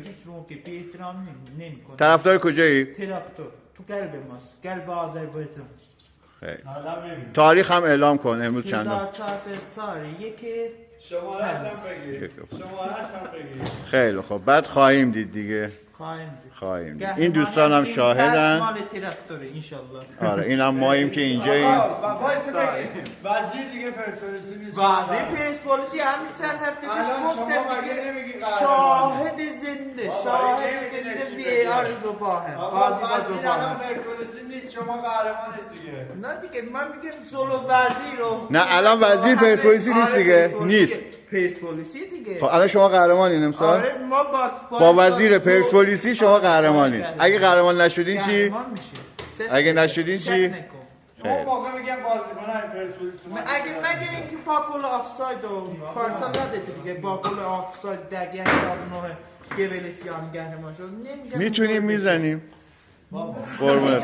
هیچ موقع بی احترام نمیکنه. طرفدار کجایی؟ تراکتور تو قلب ماست، قلب آذربایجان. خیلی. تاریخ هم اعلام کن امروز چنده؟ 1401 شما هستم بگیر. شما هستم بگیر. خیلی خب بعد خواهیم دید دیگه. خواهیم دید. این دوستان هم شاهدن. مال تراکتوره انشالله. آره اینم ماییم که اینجاییم. وایس بگیر. وزیر دیگه پرسپولیسی نیست. وزیر پرسپولیسی همین چند هفته پیش گفتم دیگه. شاهد زنده بی آرزو باهم. بازی باهم. پرسپولیسی نیست، شما قهرمانید دیگه. نه دیگه من میگم سولو وزیر رو. نه الان وزیر پرسپولیسی نیست دیگه. نیست. پرسپولیسی دیگه. خب الان شما قهرمانین امسال؟ آره ما با وزیر پرسپولیسی شما قهرمانین. اگه قهرمان نشدین چی؟ اگه نشدین چی؟ ما موقع میگم بازیکنای پرسپولیس مگه اینکه پاکول آفساید و پارسال یادته دیگه پاکول آفساید در 89 گویلسی هم قهرمان شد. میتونیم میزنیم. قربونت